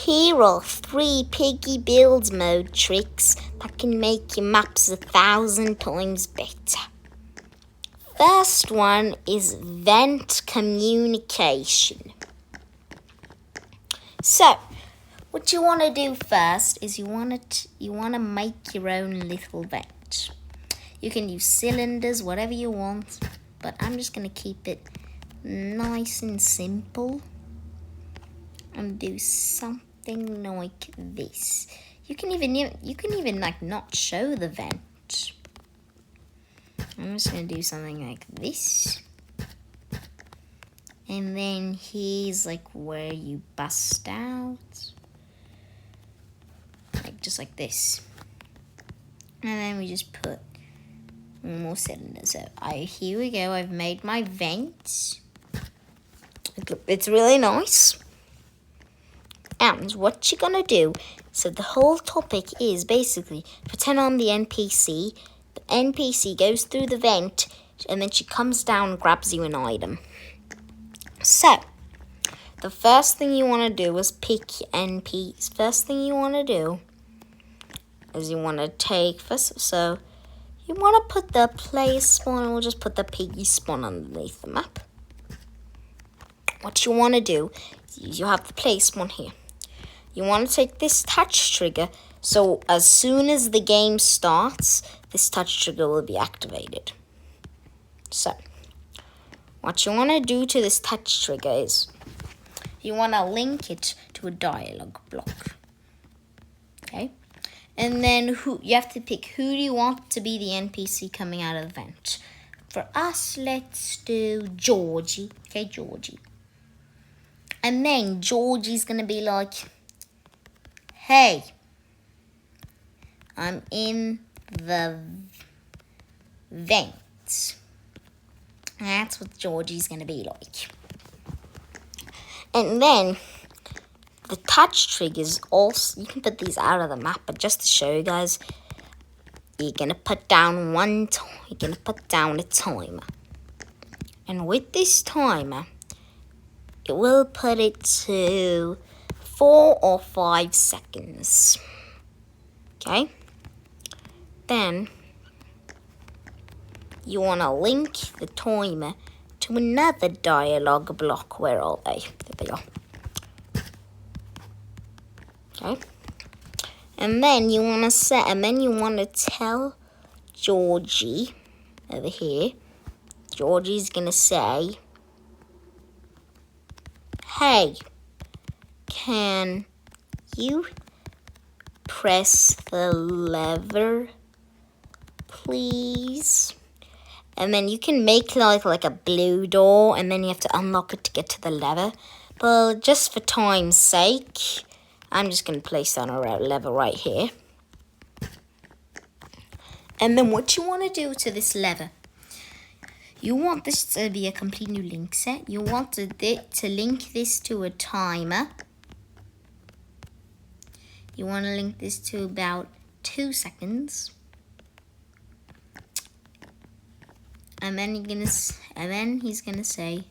Here are 3 piggy build mode tricks that can make your maps 1,000 times better. First one is vent communication. So, what you want to do first is you want to make your own little vent. You can use cylinders, whatever you want, but I'm just going to keep it nice and simple and do something like this. You can even like not show the vent. I'm just going to do something like this. And then here's like where you bust out. Like just like this. And then we just put more cylinders. So here we go. I've made my vent. It's really nice. And what you're gonna do, so the whole topic is basically pretend I'm the NPC. The NPC goes through the vent and then she comes down and grabs you an item. So, the first thing you want to do is pick NPCs. First thing you want to do is you want to take, so you want to put the player spawn, we'll just put the piggy spawn underneath the map. What you want to do is you have the player spawn here. You want to take this touch trigger, so as soon as the game starts, this touch trigger will be activated. So, what you want to do to this touch trigger is you want to link it to a dialogue block. Okay? And then you have to pick who do you want to be the NPC coming out of the vent. For us, let's do Georgie. Okay, Georgie. And then Georgie's going to be like, hey, I'm in the vent. That's what Georgie's going to be like. And then the touch triggers also, you can put these out of the map, but just to show you guys, you're going to put down a timer. And with this timer, it will put it to 4 or 5 seconds. Okay? Then you want to link the timer to another dialogue block. Where are they? There they are. Okay. And then you want to tell Georgie over here. Georgie's going to say, hey, can you press the lever, please? And then you can make like a blue door, and then you have to unlock it to get to the lever. But just for time's sake, I'm just going to place that on a lever right here. And then what you want to do to this lever, you want this to be a complete new link set. You want to link this to a timer. You want to link this to about 2 seconds. And then he's gonna say,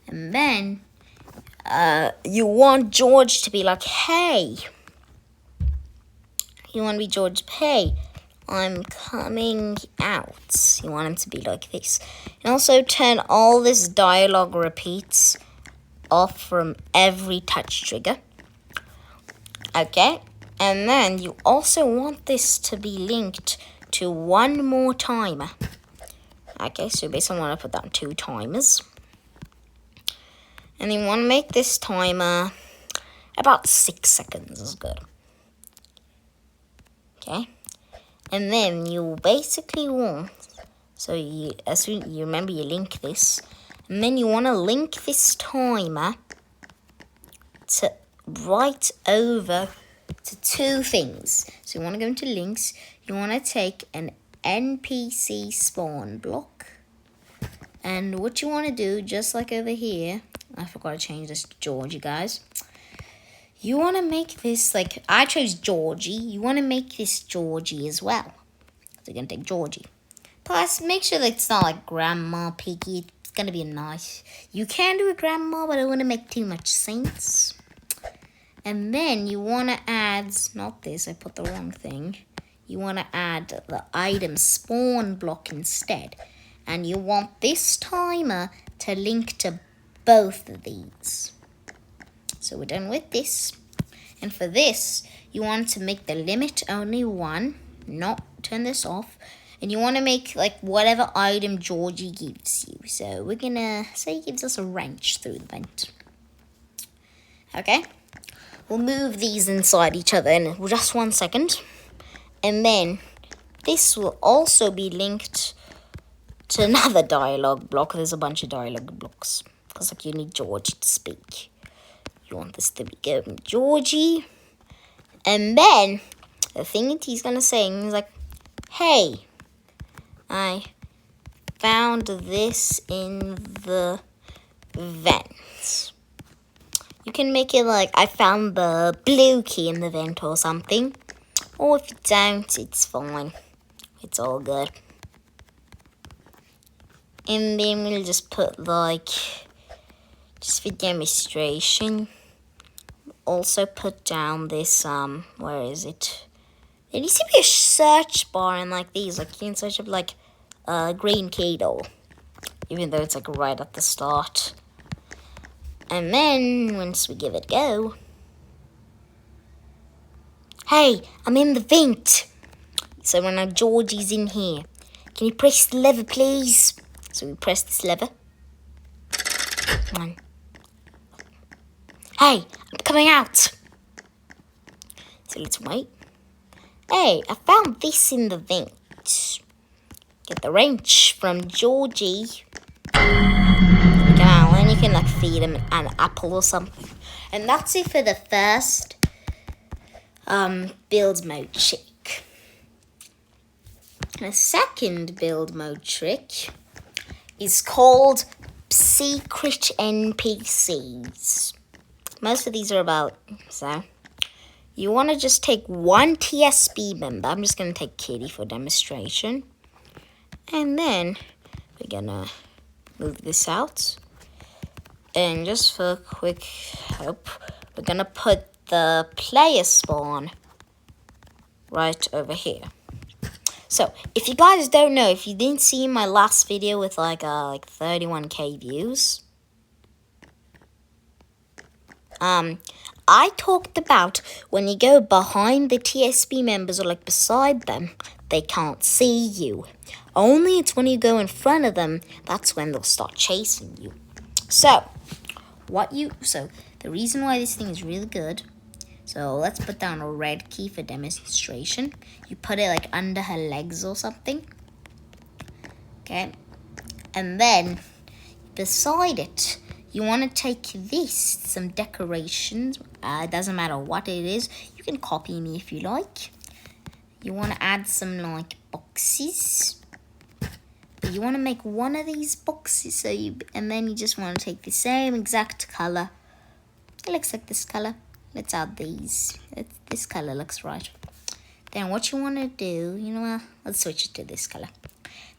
and then you want George to be like, hey. You want to be George, hey, I'm coming out. You want him to be like this. And also turn all this dialogue repeats off from every touch trigger. Okay, and then you also want this to be linked to one more timer. Okay, so basically I want to put down 2 timers. And you want to make this timer about 6 seconds is good. Okay, and then you basically want, so you remember you link this, and then you want to link this timer to right over to 2 things. So you want to go into links. You want to take an NPC spawn block, and what you want to do, just like over here, I forgot to change this to Georgie, guys. You want to make this, like, I chose Georgie. You want to make this Georgie as well. So you're going to take Georgie. Plus, make sure that it's not like Grandma Piggy. It's gonna be nice. You can do a grandma, but I want to make too much sense. And then you want to add, not this, I put the wrong thing. You want to add the item spawn block instead. And you want this timer to link to both of these. So we're done with this. And for this, you want to make the limit only 1. Not turn this off. And you want to make like whatever item Georgie gives you. So we're going to say he gives us a wrench through the vent. Okay. We'll move these inside each other in just 1 second. And then this will also be linked to another dialogue block. There's a bunch of dialogue blocks. Because like you need Georgie to speak. You want this to be going Georgie. And then the thing that he's going to say is like, hey, I found this in the vent. You can make it like, I found the blue key in the vent or something. Or if you don't, it's fine. It's all good. And then we'll just put like, just for demonstration, also put down this, where is it? There needs to be a search bar in like these. Like you can search up like green key doll. Even though it's like right at the start. And then, once we give it a go. Hey, I'm in the vent. So now Georgie's in here. Can you press the lever, please? So we press this lever. Come on. Hey, I'm coming out. So let's wait. Hey, I found this in the vent. Get the wrench from Georgie. And you can like feed him an apple or something. And that's it for the first build mode trick. The second build mode trick is called secret NPCs. Most of these are about, so you want to just take one TSB member. I'm just going to take Kitty for demonstration. And then we're going to move this out. And just for quick help, we're going to put the player spawn right over here. So, if you guys don't know, if you didn't see my last video with like 31k views, I talked about when you go behind the TSB members or like beside them, they can't see you. Only it's when you go in front of them, that's when they'll start chasing you. So the reason why this thing is really good, so let's put down a red key for demonstration. You put it like under her legs or something. Okay. And then beside it, you want to take some decorations. It doesn't matter what it is. You can copy me if you like. You want to add some like boxes. You want to make one of these boxes, and then you just want to take the same exact color. It looks like this color. Let's add these. This color looks right. Then what you want to do, you know what? Let's switch it to this color.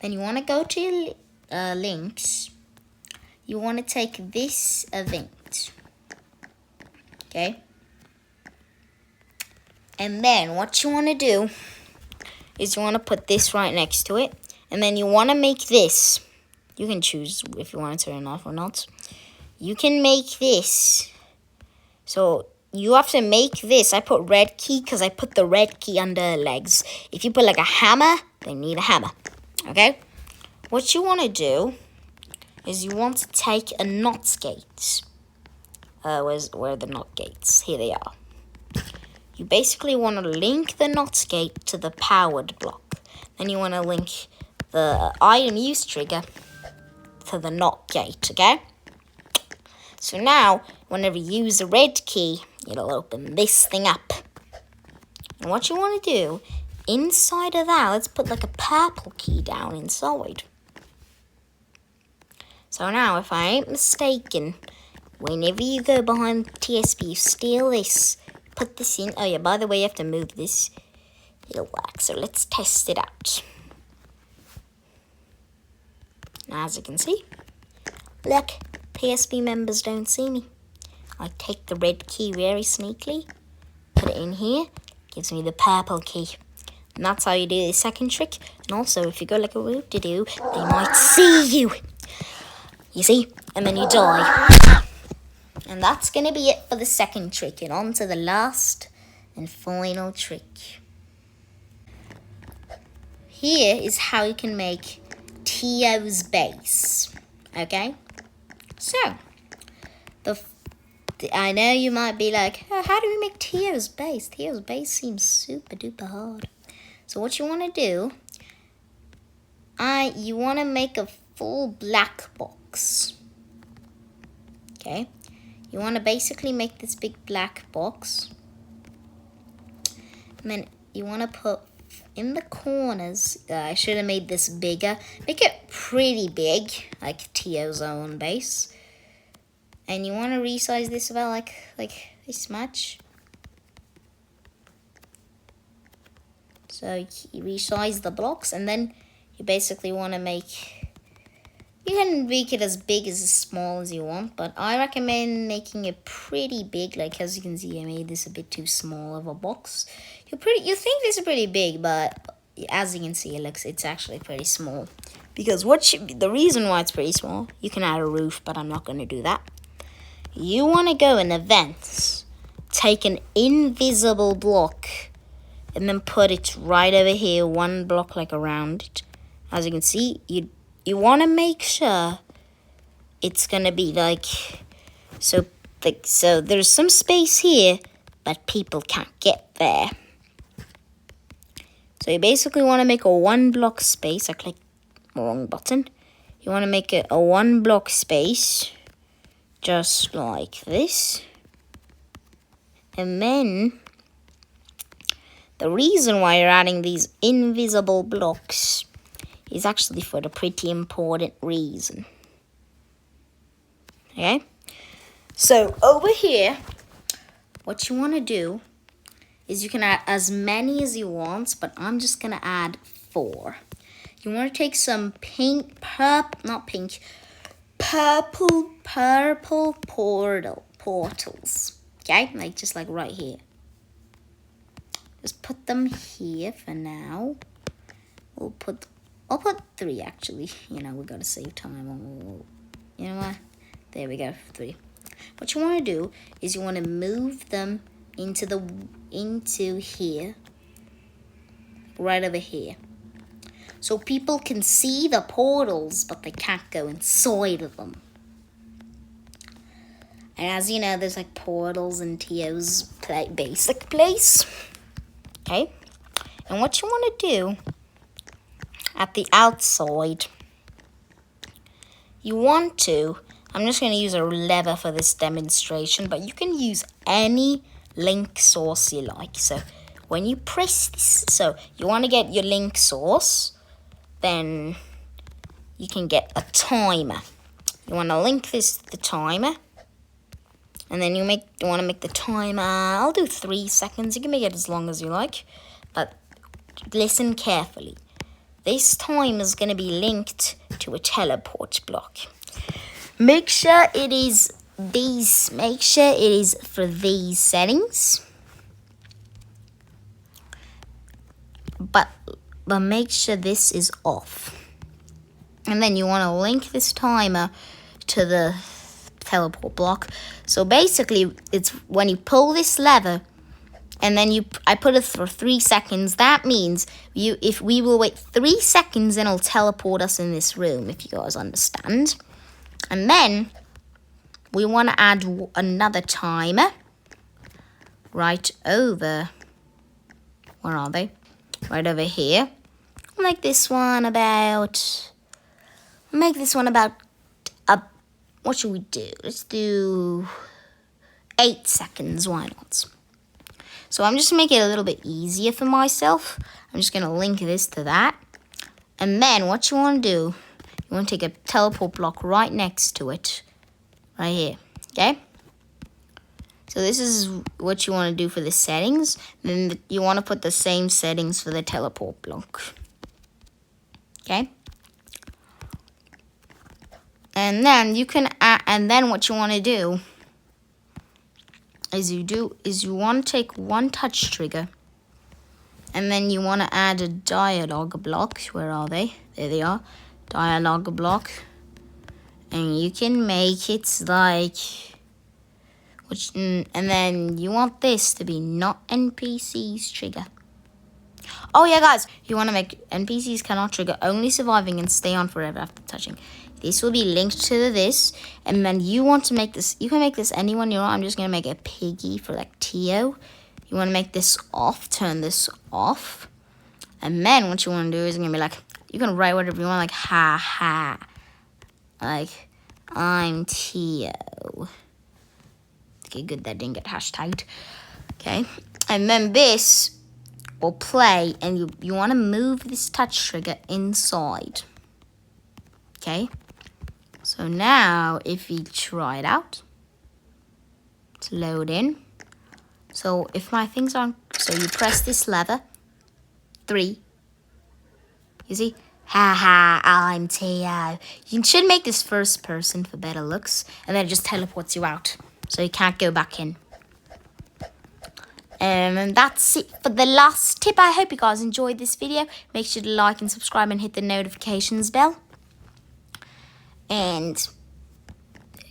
Then you want to go to links. You want to take this event. Okay. And then what you want to do is you want to put this right next to it. And then you want to make this. You can choose if you want to turn it off or not. You can make this. So you have to make this. I put red key because I put the red key under her legs. If you put like a hammer, they need a hammer. Okay? What you want to do is you want to take a knot gate. Where are the knot gates? Here they are. You basically want to link the knot gate to the powered block. Then you want to link the item use trigger to the knot gate, okay? So now, whenever you use the red key, it'll open this thing up. And what you want to do, inside of that, let's put like a purple key down inside. So now, if I ain't mistaken, whenever you go behind TSB, you steal this, put this in. Oh yeah, by the way, you have to move this. It'll work, so let's test it out. Now, as you can see, Look, PSP members don't see me. I take the red key very sneakily, put it in here, gives me the purple key. And that's how you do the second trick. And also, if you go like a whoop-de-doo, they might see you. You see? And then you die. And that's going to be it for the second trick. And on to the last and final trick. Here is how you can make Tio's base. Okay? So, I know you might be like, oh, how do we make Tio's base? Tio's base seems super duper hard. So what you want to do, you want to make a full black box. Okay? You want to basically make this big black box. And then you want to put in the corners, I should have made this bigger. Make it pretty big, like Tio's own base. And you want to resize this about like this much. So you resize the blocks, and then you basically want to make, you can make it as big as small as you want, but I recommend making it pretty big. Like as you can see, I made this a bit too small of a box. You think this is pretty big, but as you can see, it's actually pretty small. Because the reason why it's pretty small, you can add a roof, but I'm not going to do that. You want to go in events, take an invisible block, and then put it right over here, one block like around it. As you can see, you want to make sure it's gonna be so there's some space here, but people can't get there. So you basically want to make a one block space. I clicked the wrong button. You want to make it a one block space, just like this. And then the reason why you're adding these invisible blocks is actually for the pretty important reason. Okay? So over here, what you want to do is you can add as many as you want, but I'm just going to add 4. You want to take some purple portals. Okay? Just like right here. Just put them here for now. I'll put 3 actually. We gotta save time. You know what? There we go, 3. What you want to do is you want to move them into here, right over here, so people can see the portals, but they can't go inside of them. And as you know, there's portals in Tio's basic place. Okay, and what you want to do at the outside, I'm just going to use a lever for this demonstration, but you can use any link source you like. So when you press this, so you want to get your link source, then you can get a timer. You want to link this to the timer. And then you want to make the timer, I'll do 3 seconds. You can make it as long as you like. But listen carefully. This time is going to be linked to a teleport block. Make sure it is for these settings. But make sure this is off. And then you want to link this timer to the teleport block. So basically, it's when you pull this lever, and then I put it for 3 seconds. That means if we will wait 3 seconds, then it'll teleport us in this room, if you guys understand. And then we want to add another timer right over. Where are they? Right over here. Make this one about. What should we do? Let's do 8 seconds. Why not? So I'm just going to make it a little bit easier for myself. I'm just going to link this to that. And then what you want to do, you want to take a teleport block right next to it. Right here. Okay? So this is what you want to do for the settings. Then you want to put the same settings for the teleport block. Okay? And then you can add, and then what you want to do is you want to take one touch trigger, and then you want to add a dialogue block. Where are they? There they are. Dialogue block. And you can make it like, and then you want this to be not NPC's trigger. Oh yeah, guys, you want to make NPCs cannot trigger, only surviving and stay on forever after touching. This will be linked to this, and then you want to make this. You can make this anyone you want. I'm just gonna make a piggy for like Tio. You want to make this off, turn this off, and then what you want to do is gonna be like, you can write whatever you want, like ha ha, like I'm Tio. Okay, good, that didn't get hashtagged. Okay, and then this will play, and you want to move this touch trigger inside. Okay, so now if we try it out, it's load in. So if my things aren't, so you press this lever, 3, you see, ha ha, I'm Tio. You should make this first person for better looks, and then it just teleports you out, so you can't go back in. And that's it for the last tip. I hope you guys enjoyed this video. Make sure to like and subscribe and hit the notifications bell. And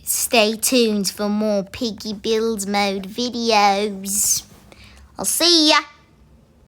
stay tuned for more Piggy Build Mode videos. I'll see ya.